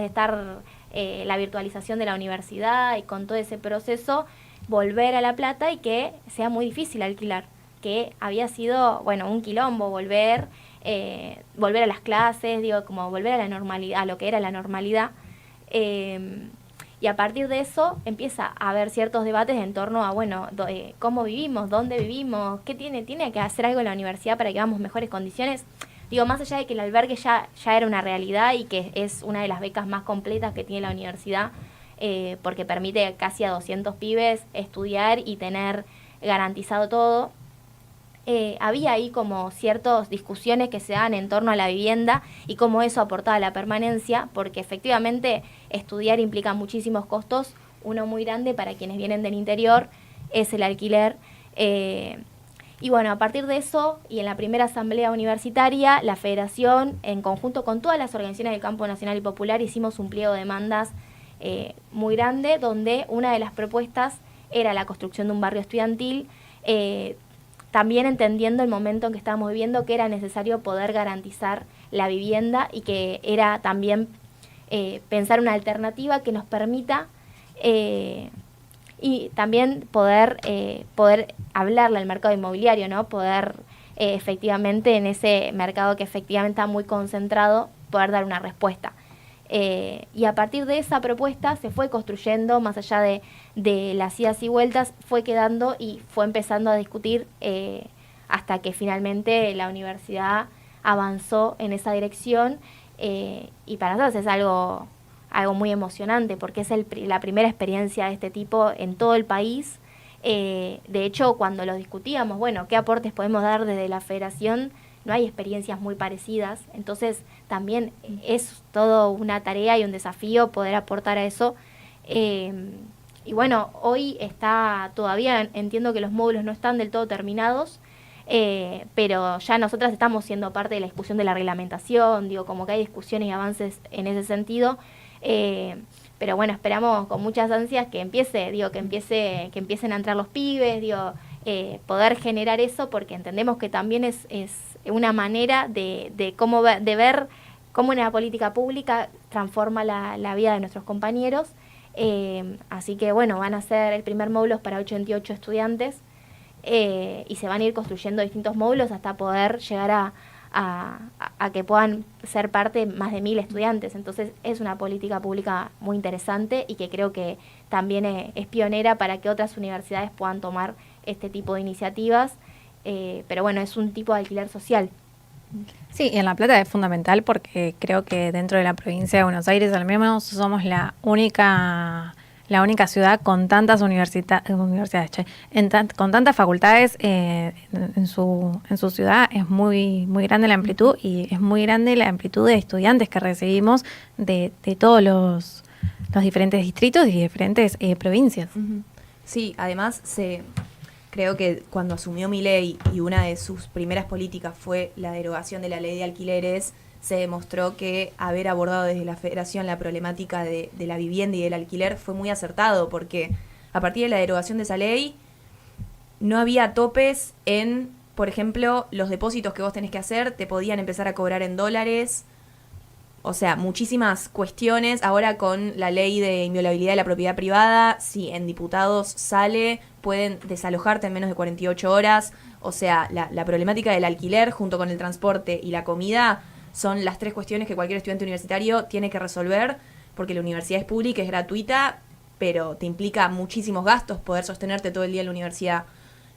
estar la virtualización de la universidad y con todo ese proceso, volver a La Plata y que sea muy difícil alquilar, que había sido, bueno, un quilombo volver a las clases, como volver a la normalidad, a lo que era la normalidad. Y a partir de eso empieza a haber ciertos debates en torno a, bueno, cómo vivimos, dónde vivimos, qué tiene que hacer algo la universidad para que hagamos mejores condiciones. Digo, más allá de que el albergue ya era una realidad y que es una de las becas más completas que tiene la universidad, porque permite casi a 200 pibes estudiar y tener garantizado todo. Había ahí como ciertas discusiones que se dan en torno a la vivienda y cómo eso aportaba a la permanencia, porque efectivamente estudiar implica muchísimos costos. Uno muy grande para quienes vienen del interior es el alquiler. Y bueno, a partir de eso y en la primera asamblea universitaria, la federación, en conjunto con todas las organizaciones del campo nacional y popular, hicimos un pliego de demandas muy grande, donde una de las propuestas era la construcción de un barrio estudiantil, también entendiendo el momento en que estábamos viviendo, que era necesario poder garantizar la vivienda y que era también pensar una alternativa que nos permita y también poder hablarle al mercado inmobiliario, ¿no? Poder efectivamente en ese mercado que efectivamente está muy concentrado, poder dar una respuesta. Y a partir de esa propuesta se fue construyendo, más allá de las idas y vueltas, fue quedando y fue empezando a discutir hasta que finalmente la universidad avanzó en esa dirección, y para nosotros es algo muy emocionante porque es la primera experiencia de este tipo en todo el país. De hecho, cuando lo discutíamos, bueno, ¿qué aportes podemos dar desde la federación? No hay experiencias muy parecidas, entonces también es todo una tarea y un desafío poder aportar a eso. Y bueno, hoy todavía entiendo que los módulos no están del todo terminados, pero ya nosotras estamos siendo parte de la discusión de la reglamentación, digo, como que hay discusiones y avances en ese sentido. Pero bueno, esperamos con muchas ansias que empiecen a entrar los pibes, poder generar eso, porque entendemos que también es una manera de ver cómo una política pública transforma la vida de nuestros compañeros. Así que bueno, van a ser el primer módulo para 88 estudiantes, y se van a ir construyendo distintos módulos hasta poder llegar a que puedan ser parte más de 1000 estudiantes. Entonces es una política pública muy interesante y que creo que también es pionera para que otras universidades puedan tomar este tipo de iniciativas, pero bueno, es un tipo de alquiler social. Sí, en La Plata es fundamental porque creo que dentro de la provincia de Buenos Aires al menos somos la única ciudad con tantas universidades, con tantas facultades en su ciudad. Es muy muy grande la amplitud y es muy grande la amplitud de estudiantes que recibimos de todos los diferentes distritos y diferentes provincias. Sí, además creo que cuando asumió Milei y una de sus primeras políticas fue la derogación de la ley de alquileres, se demostró que haber abordado desde la federación la problemática de la vivienda y del alquiler fue muy acertado, porque a partir de la derogación de esa ley no había topes en, por ejemplo, los depósitos que vos tenés que hacer, te podían empezar a cobrar en dólares. O sea, muchísimas cuestiones. Ahora con la ley de inviolabilidad de la propiedad privada, si en diputados sale, pueden desalojarte en menos de 48 horas. O sea, la problemática del alquiler junto con el transporte y la comida son las 3 cuestiones que cualquier estudiante universitario tiene que resolver, porque la universidad es pública, es gratuita, pero te implica muchísimos gastos poder sostenerte todo el día en la universidad.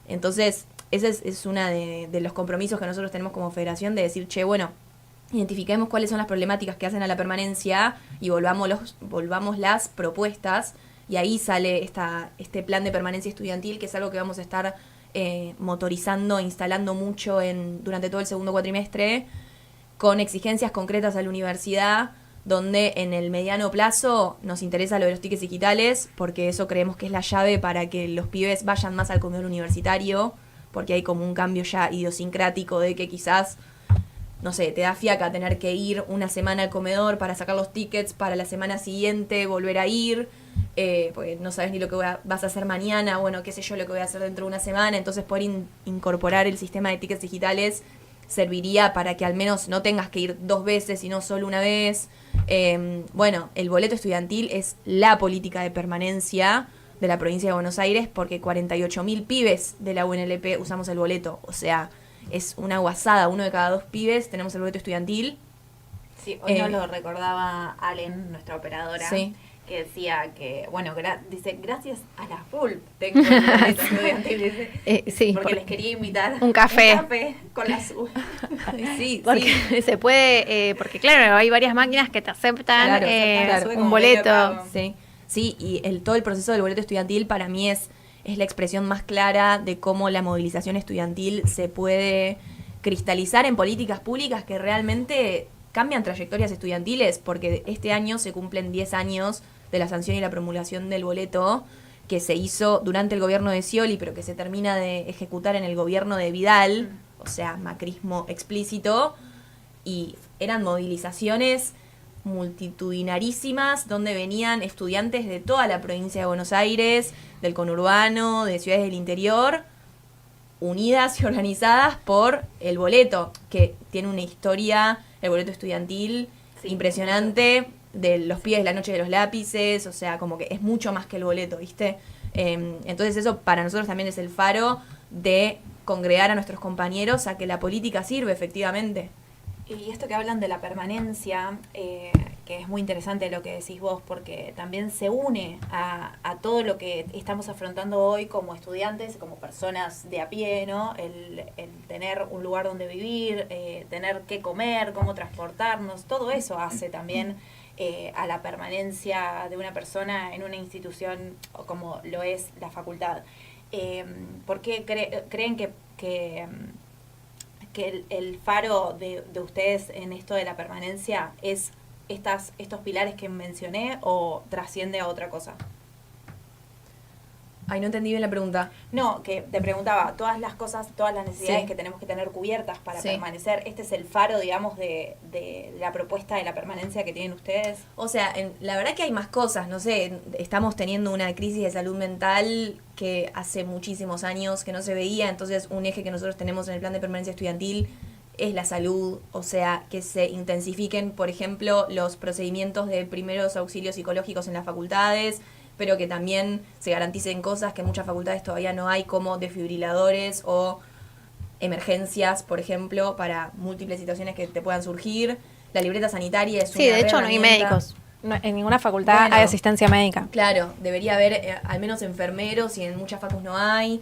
Entonces, ese es uno de los compromisos que nosotros tenemos como federación, de decir, che, bueno, identifiquemos cuáles son las problemáticas que hacen a la permanencia y volvamos las propuestas, y ahí sale este plan de permanencia estudiantil, que es algo que vamos a estar motorizando, instalando mucho durante todo el segundo cuatrimestre, con exigencias concretas a la universidad, donde en el mediano plazo nos interesa lo de los tickets digitales, porque eso creemos que es la llave para que los pibes vayan más al comedor universitario, porque hay como un cambio ya idiosincrático de que quizás, no sé, te da fiaca tener que ir una semana al comedor para sacar los tickets, para la semana siguiente volver a ir, porque no sabes ni lo que vas a hacer mañana, bueno, qué sé yo, lo que voy a hacer dentro de una semana. Entonces poder incorporar el sistema de tickets digitales serviría para que al menos no tengas que ir 2 veces, sino solo una vez. Bueno, el boleto estudiantil es la política de permanencia de la provincia de Buenos Aires, porque 48.000 pibes de la UNLP usamos el boleto. O sea, es una guasada, 1 de cada 2 pibes tenemos el boleto estudiantil. Sí, hoy nos lo recordaba Allen, nuestra operadora, sí, que decía que, bueno, dice, gracias a la FULP tengo el boleto estudiantil, dice, sí, porque les quería invitar un café con la SU. Sí, porque se puede, porque claro, hay varias máquinas que te aceptan claro, un boleto. Sí, sí, y todo el proceso del boleto estudiantil para mí es la expresión más clara de cómo la movilización estudiantil se puede cristalizar en políticas públicas que realmente cambian trayectorias estudiantiles, porque este año se cumplen 10 años de la sanción y la promulgación del boleto, que se hizo durante el gobierno de Scioli, pero que se termina de ejecutar en el gobierno de Vidal, o sea, macrismo explícito, y eran movilizaciones multitudinarísimas, donde venían estudiantes de toda la provincia de Buenos Aires, del conurbano, de ciudades del interior, unidas y organizadas por el boleto, que tiene una historia, el boleto estudiantil, sí, impresionante, de los pibes de la noche de los lápices, o sea, como que es mucho más que el boleto, ¿viste? Entonces eso para nosotros también es el faro de congregar a nuestros compañeros a que la política sirve efectivamente. Y esto que hablan de la permanencia, que es muy interesante lo que decís vos, porque también se une a todo lo que estamos afrontando hoy como estudiantes, como personas de a pie, ¿no? El tener un lugar donde vivir, tener qué comer, cómo transportarnos, todo eso hace también a la permanencia de una persona en una institución como lo es la facultad. ¿Por qué creen que el faro de ustedes en esto de la permanencia es estos pilares que mencioné o trasciende a otra cosa? Ay, no entendí bien la pregunta. No, que te preguntaba, todas las cosas, todas las necesidades Sí. que tenemos que tener cubiertas para Sí. permanecer, ¿este es el faro, digamos, de la propuesta de la permanencia que tienen ustedes? O sea, la verdad que hay más cosas, no sé, estamos teniendo una crisis de salud mental que hace muchísimos años que no se veía, entonces un eje que nosotros tenemos en el plan de permanencia estudiantil es la salud, o sea, que se intensifiquen, por ejemplo, los procedimientos de primeros auxilios psicológicos en las facultades, pero que también se garanticen cosas que en muchas facultades todavía no hay, como desfibriladores o emergencias, por ejemplo, para múltiples situaciones que te puedan surgir. La libreta sanitaria es Sí, una de hecho no hay herramienta. médicos. En ninguna facultad Bueno. hay asistencia médica. Claro, debería haber al menos enfermeros y en muchas facus no hay.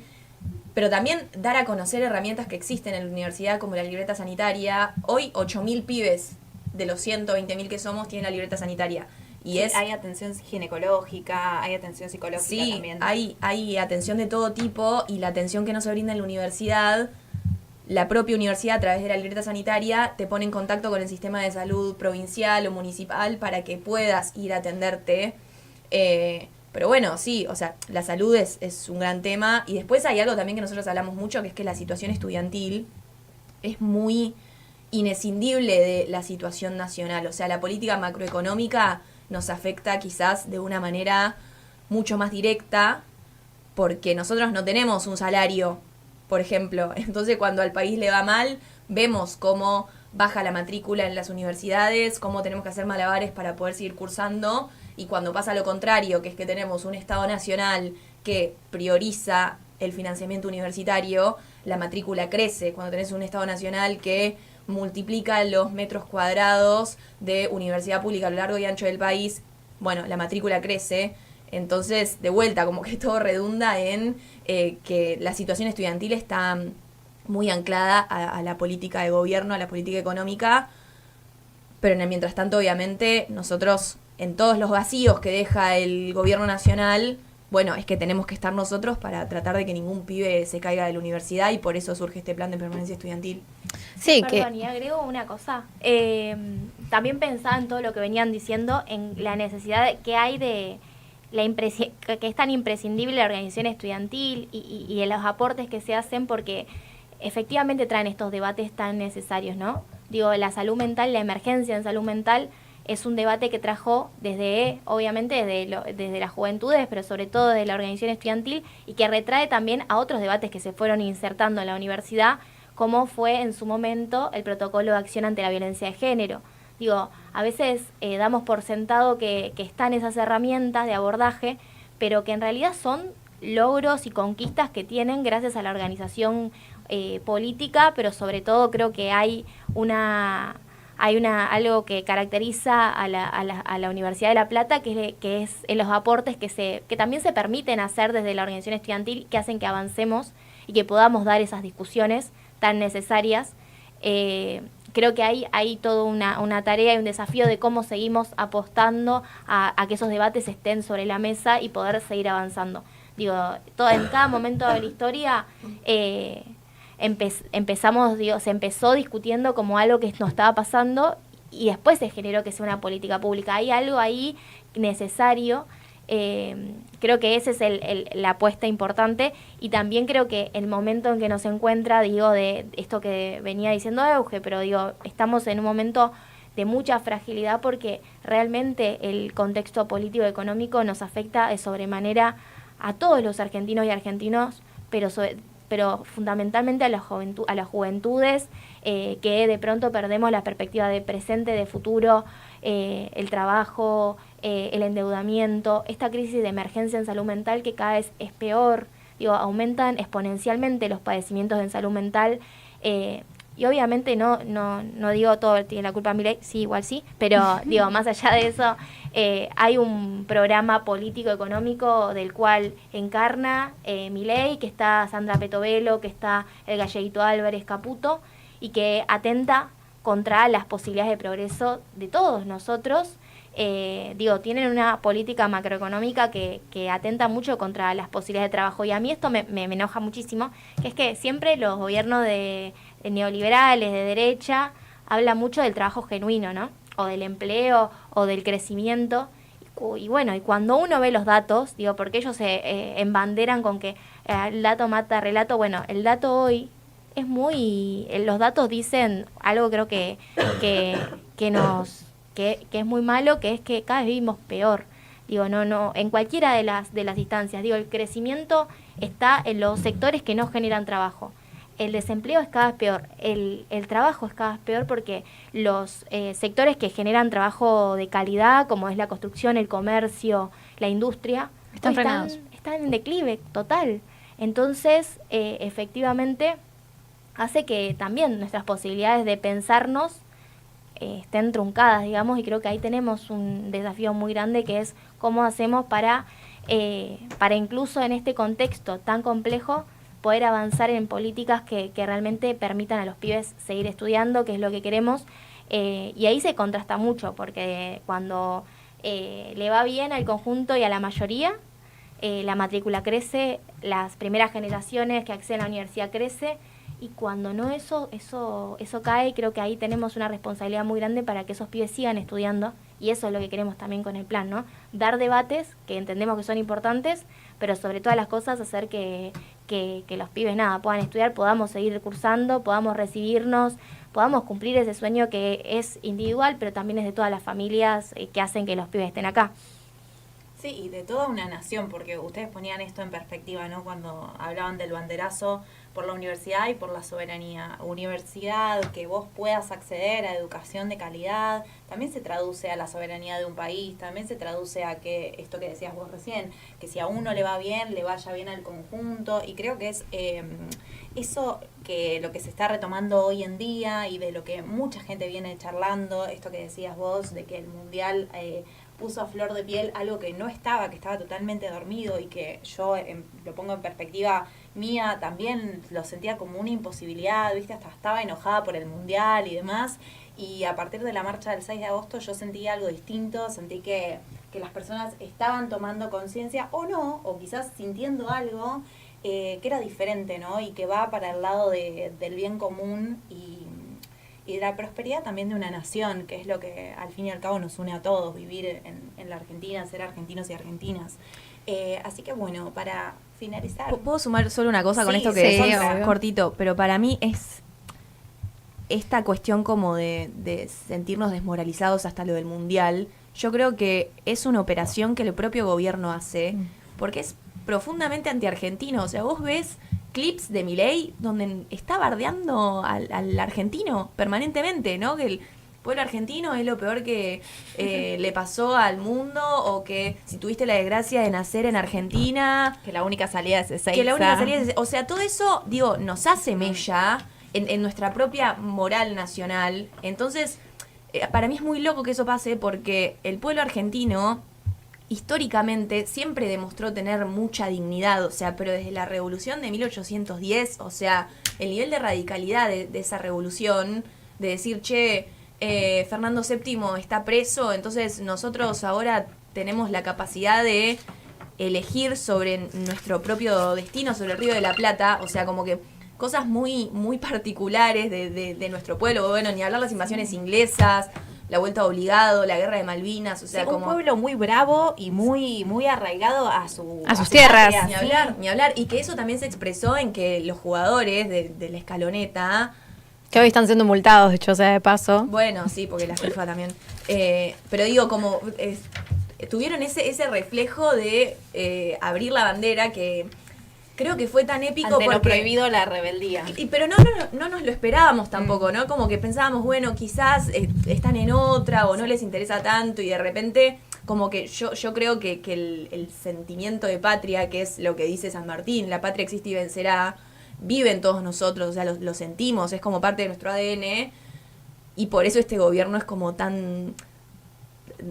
Pero también dar a conocer herramientas que existen en la universidad como la libreta sanitaria. Hoy 8.000 pibes de los 120.000 que somos tienen la libreta sanitaria. Y Sí, es... hay atención ginecológica, hay atención psicológica Sí, también. hay atención de todo tipo y la atención que no se brinda en la universidad, la propia universidad a través de la libreta sanitaria te pone en contacto con el sistema de salud provincial o municipal para que puedas ir a atenderte. Pero bueno, sí, o sea, la salud es un gran tema. Y después hay algo también que nosotros hablamos mucho, que es que la situación estudiantil es muy inescindible de la situación nacional. O sea, la política macroeconómica nos afecta quizás de una manera mucho más directa porque nosotros no tenemos un salario, por ejemplo. Entonces, cuando al país le va mal, vemos cómo baja la matrícula en las universidades, cómo tenemos que hacer malabares para poder seguir cursando. Y cuando pasa lo contrario, que es que tenemos un Estado nacional que prioriza el financiamiento universitario, la matrícula crece. Cuando tenés un Estado nacional que multiplica los metros cuadrados de universidad pública a lo largo y ancho del país, bueno, la matrícula crece. Entonces, de vuelta, como que todo redunda en que la situación estudiantil está muy anclada a la política de gobierno, a la política económica, pero en el mientras tanto, obviamente, nosotros, en todos los vacíos que deja el gobierno nacional, bueno, es que tenemos que estar nosotros para tratar de que ningún pibe se caiga de la universidad y por eso surge este plan de permanencia estudiantil. Sí, Perdón, que y agrego una cosa. También pensaba en todo lo que venían diciendo, en la necesidad que hay de que es tan imprescindible la organización estudiantil y en los aportes que se hacen porque efectivamente traen estos debates tan necesarios, ¿no? Digo, la salud mental, la emergencia en salud mental es un debate que trajo obviamente desde las juventudes, pero sobre todo desde la organización estudiantil y que retrae también a otros debates que se fueron insertando en la universidad, como fue en su momento el protocolo de acción ante la violencia de género. Digo, a veces damos por sentado que están esas herramientas de abordaje, pero que en realidad son logros y conquistas que tienen gracias a la organización política, pero sobre todo creo que hay algo que caracteriza a la Universidad de La Plata, que es en los aportes que también se permiten hacer desde la organización estudiantil, que hacen que avancemos y que podamos dar esas discusiones tan necesarias. Creo que hay toda una tarea y un desafío de cómo seguimos apostando a que esos debates estén sobre la mesa y poder seguir avanzando. Digo, en cada momento de la historia se empezó discutiendo como algo que nos estaba pasando y después se generó que sea una política pública. Hay algo ahí necesario. Creo que esa es la apuesta importante y también creo que el momento en que nos encuentra, de esto que venía diciendo Euge, pero estamos en un momento de mucha fragilidad porque realmente el contexto político y económico nos afecta de sobremanera a todos los argentinos y argentinos, pero pero fundamentalmente a las juventudes que de pronto perdemos la perspectiva de presente, de futuro, el trabajo, el endeudamiento, esta crisis de emergencia en salud mental que cada vez es peor, digo, aumentan exponencialmente los padecimientos en salud mental. Y obviamente no digo todo tiene la culpa Milei, sí, igual sí, pero digo, más allá de eso, hay un programa político-económico del cual encarna Milei, que está Sandra Petovelo, que está el Galleguito Álvarez Caputo, y que atenta contra las posibilidades de progreso de todos nosotros. Tienen una política macroeconómica que atenta mucho contra las posibilidades de trabajo, y a mí esto me enoja muchísimo, que es que siempre los gobiernos de neoliberales, de derecha, hablan mucho del trabajo genuino, ¿no? O del empleo, o del crecimiento, y bueno, y cuando uno ve los datos, porque ellos se embanderan con que el dato mata relato, bueno, el dato hoy es los datos dicen algo, creo que es muy malo, que es que cada vez vivimos peor. No, en cualquiera de las instancias. El crecimiento está en los sectores que no generan trabajo. El desempleo es cada vez peor. El trabajo es cada vez peor porque los sectores que generan trabajo de calidad, como es la construcción, el comercio, la industria, están frenados. Están en declive total. Entonces, efectivamente, hace que también nuestras posibilidades de pensarnos estén truncadas, y creo que ahí tenemos un desafío muy grande, que es cómo hacemos para incluso en este contexto tan complejo poder avanzar en políticas que realmente permitan a los pibes seguir estudiando, que es lo que queremos, y ahí se contrasta mucho, porque cuando le va bien al conjunto y a la mayoría, la matrícula crece, las primeras generaciones que acceden a la universidad crece, y cuando no eso cae, creo que ahí tenemos una responsabilidad muy grande para que esos pibes sigan estudiando, y eso es lo que queremos también con el plan, ¿no? Dar debates que entendemos que son importantes, pero sobre todas las cosas hacer que los pibes puedan estudiar, podamos seguir cursando, podamos recibirnos, podamos cumplir ese sueño que es individual, pero también es de todas las familias que hacen que los pibes estén acá. Sí, y de toda una nación, porque ustedes ponían esto en perspectiva, ¿no? Cuando hablaban del banderazo por la universidad y por la soberanía. Universidad, que vos puedas acceder a educación de calidad, también se traduce a la soberanía de un país, también se traduce a que, esto que decías vos recién, que si a uno le va bien, le vaya bien al conjunto, y creo que es eso que lo que se está retomando hoy en día y de lo que mucha gente viene charlando, esto que decías vos, de que el Mundial puso a flor de piel algo que no estaba, que estaba totalmente dormido, y que yo lo pongo en perspectiva mía, también lo sentía como una imposibilidad, ¿viste? Hasta estaba enojada por el Mundial y demás, y a partir de la marcha del 6 de agosto yo sentí algo distinto, sentí que las personas estaban tomando conciencia, o no, o quizás sintiendo algo que era diferente, ¿no? Y que va para el lado del bien común y de la prosperidad también de una nación, que es lo que al fin y al cabo nos une a todos, vivir en la Argentina, ser argentinos y argentinas. Así que bueno, para finalizar... ¿Puedo sumar solo una cosa con Sí, esto que sí, es obvio. cortito? Pero para mí es esta cuestión como de sentirnos desmoralizados hasta lo del Mundial. Yo creo que es una operación que el propio gobierno hace, porque es profundamente antiargentino. O sea, vos ves clips de Milei donde está bardeando al argentino permanentemente, ¿no? Que el pueblo argentino es lo peor que le pasó al mundo, o que si tuviste la desgracia de nacer en Argentina, Que la única salida es Ezeiza. que la única salida es... O sea, todo eso, nos hace mella en nuestra propia moral nacional. Entonces, para mí es muy loco que eso pase, porque el pueblo argentino históricamente siempre demostró tener mucha dignidad, o sea, pero desde la revolución de 1810, o sea, el nivel de radicalidad de esa revolución, de decir, che, Fernando VII está preso, entonces nosotros ahora tenemos la capacidad de elegir sobre nuestro propio destino, sobre el Río de la Plata, o sea, como que cosas muy, muy particulares de nuestro pueblo. Bueno, ni hablar las invasiones inglesas, la vuelta obligado, la guerra de Malvinas, o sea, Sí, como... un pueblo muy bravo y muy, muy arraigado a su tierras. patria, Ni hablar, y que eso también se expresó en que los jugadores de la escaloneta, Que hoy están siendo multados, dicho sea de paso. bueno, sí, porque la FIFA también, pero digo, como tuvieron ese reflejo de abrir la bandera, que creo que fue tan épico Ante porque... lo prohibido, la rebeldía. Pero no nos lo esperábamos tampoco, ¿no? Como que pensábamos, bueno, quizás están en otra o no les interesa tanto y de repente, como que yo creo que el sentimiento de patria, que es lo que dice San Martín, la patria existe y vencerá, vive en todos nosotros, o sea, lo sentimos, es como parte de nuestro ADN y por eso este gobierno es como tan...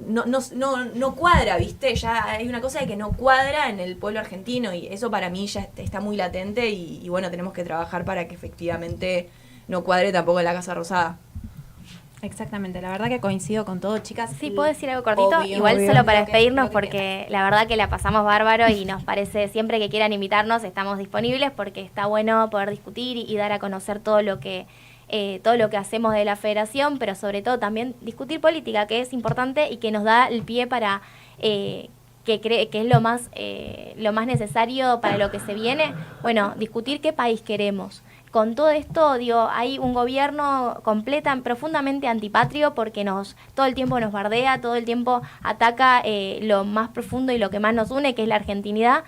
No cuadra, ¿viste? Ya hay una cosa de que no cuadra en el pueblo argentino y eso para mí ya está muy latente y bueno, tenemos que trabajar para que efectivamente no cuadre tampoco en la Casa Rosada. Exactamente, la verdad que coincido con todo, chicas. Sí, ¿puedo decir algo cortito? Obvio, Igual obvio. solo para Lo que- despedirnos lo que porque la verdad que la pasamos bárbaro y nos parece siempre que quieran invitarnos estamos disponibles porque está bueno poder discutir y dar a conocer todo lo que hacemos de la federación, pero sobre todo también discutir política, que es importante y que nos da el pie para que es lo más necesario para lo que se viene. Bueno, discutir qué país queremos. Con todo esto, digo, hay un gobierno profundamente antipatrio porque todo el tiempo nos bardea, todo el tiempo ataca lo más profundo y lo que más nos une, que es la argentinidad.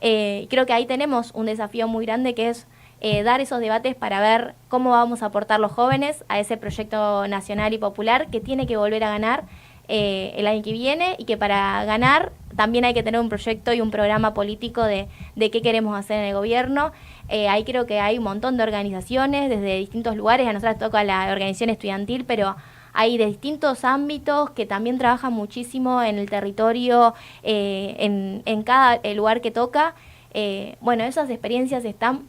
Creo que ahí tenemos un desafío muy grande que es dar esos debates para ver cómo vamos a aportar los jóvenes a ese proyecto nacional y popular que tiene que volver a ganar el año que viene y que para ganar también hay que tener un proyecto y un programa político de qué queremos hacer en el gobierno. Ahí creo que hay un montón de organizaciones desde distintos lugares, a nosotros toca la organización estudiantil, pero hay de distintos ámbitos que también trabajan muchísimo en el territorio, en cada lugar que toca. Bueno, esas experiencias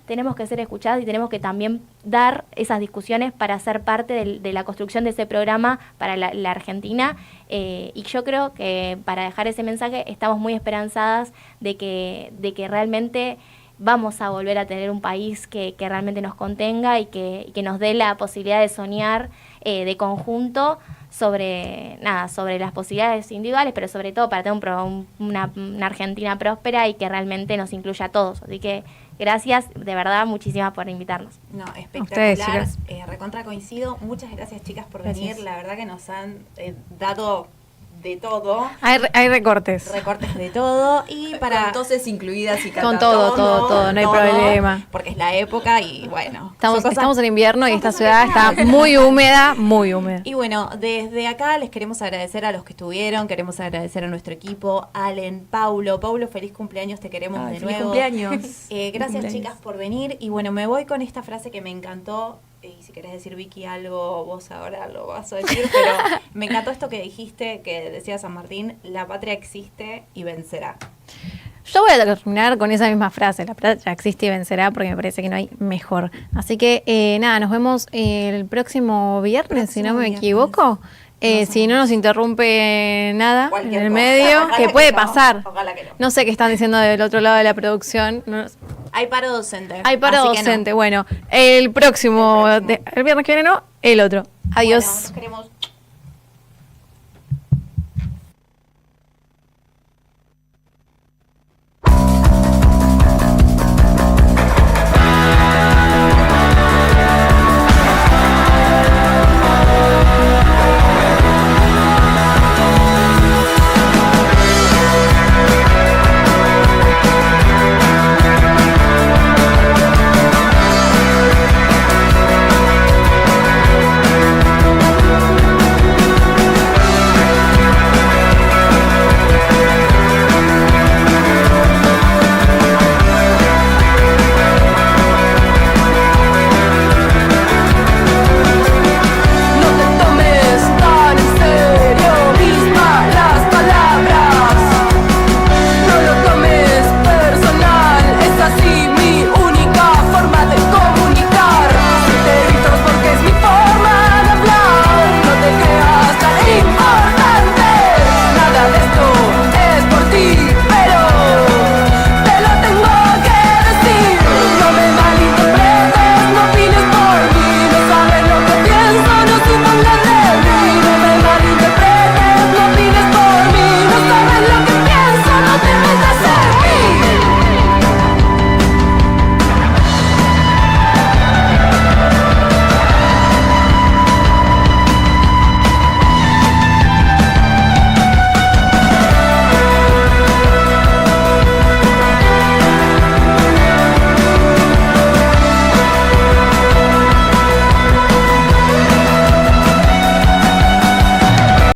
tenemos que ser escuchadas y tenemos que también dar esas discusiones para ser parte de la construcción de ese programa para la Argentina. Y yo creo que para dejar ese mensaje estamos muy esperanzadas de que realmente vamos a volver a tener un país que realmente nos contenga y que nos dé la posibilidad de soñar de conjunto sobre las posibilidades individuales, pero sobre todo para tener una Argentina próspera y que realmente nos incluya a todos. Así que gracias, de verdad, muchísimas por invitarnos. No, Ustedes, espectacular. chicas. Recontra coincido. Muchas gracias, chicas, por Gracias. venir. La verdad que nos han dado de todo, Hay recortes. recortes de todo. Y para... Con toses incluidas y Con cantando. todo, no hay problema. Porque es la época y bueno. son cosas- Estamos en invierno y son esta cosas ciudad que está pasan. muy húmeda, muy húmeda. Y bueno, desde acá les queremos agradecer a los que estuvieron, queremos agradecer a nuestro equipo, Allen, Paulo, feliz cumpleaños, te queremos Ay, de feliz nuevo. cumpleaños. Gracias Feliz cumpleaños. chicas por venir y bueno, me voy con esta frase que me encantó y si querés decir Vicky algo, vos ahora lo vas a decir, pero me encantó esto que dijiste, que decía San Martín, la patria existe y vencerá. Yo voy a terminar con esa misma frase, la patria existe y vencerá, porque me parece que no hay mejor. Así que nada, nos vemos el próximo viernes, si no me viernes. equivoco. Si no nos interrumpe nada Cualquier en el cosa. medio, Ojalá que puede no, pasar. ojalá que no. No sé qué están diciendo del otro lado de la producción. Hay paro docente. Hay paro así que no. docente. Bueno, el próximo, el viernes que viene no, el otro. Adiós. Bueno, nos queremos.